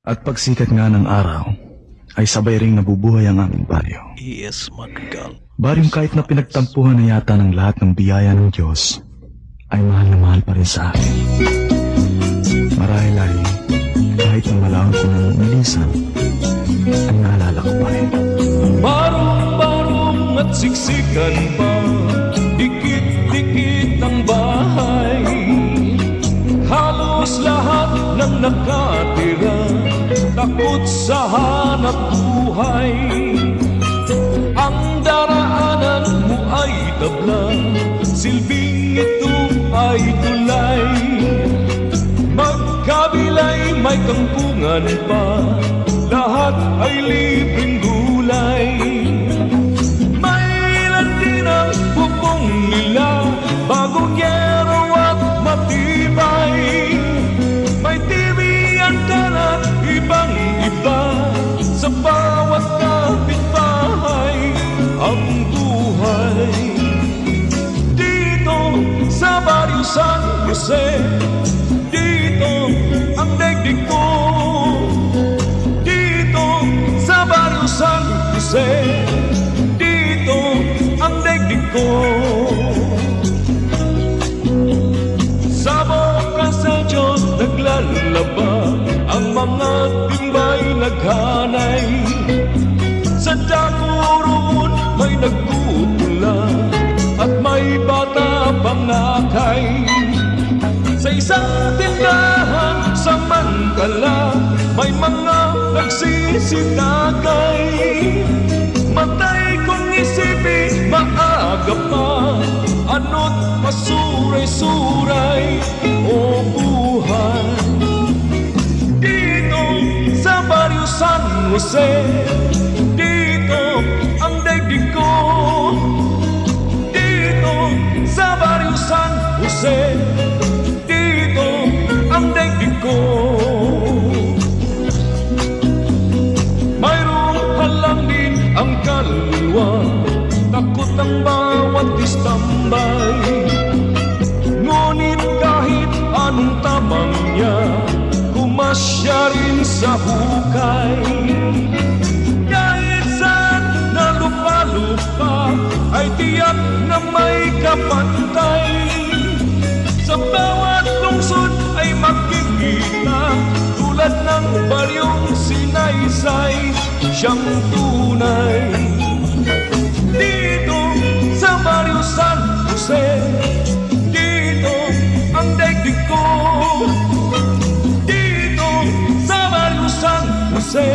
At pagsikat nga ng araw, ay sabay ring nabubuhay ang aming baryo. Yes, Madrigal. Baryong kahit na pinagtampuhan na yata ng lahat ng biyaya ng Diyos, ay mahal na mahal pa rin sa akin. Marahil ay kahit na malaon ko ng milisan, ay naalala ko pa rin. Barong-barong at siksikan pa, dikit-dikit ang bahay. Halos lahat ng nakatira, takot sa hanap buhay. Ang daraanan mo ay tabla, silbing ito ay tulay. Magkabilay may kampungan pa, lahat ay libreng gulay. May ilan din ang bubong nila, bagong yero at matibay. May TV ang tanat, ibang iba, sa bawat kapitbahay ang buhay. Dito sa Barrio San Jose, dito ang daigdig ko. Dito sa Barrio San Jose, dito ang daigdig ko. Sa boka sa Diyos naglalaba, ang mga timbay naghanay. Sa dako roon may nagpupula, at may bata pangakay. Sa isang tindahan sa Mangkala, may mga nagsisitagay. Matay kong isipin, maaga pa, ano't masuray-suray o buhay. Dito sa Barrio San Jose, dito ang daigdig ko. Dito sa Barrio San Jose, dito ang daigdig ko. Mayroong halang din ang kaluluwa, takot ang bawat istambay. Ngunit kahit anong tamang niya, kumasya rin sa hukay. Kahit saan na lupa-lupa, ay tiyak na may kapantay. Sa bawat lungsod ay makikita, tulad ng baryong Sinaysay, siyang tunay. Dito sa Barrio San Jose, dito ang daigdig ko. Dito sa Barrio San Jose,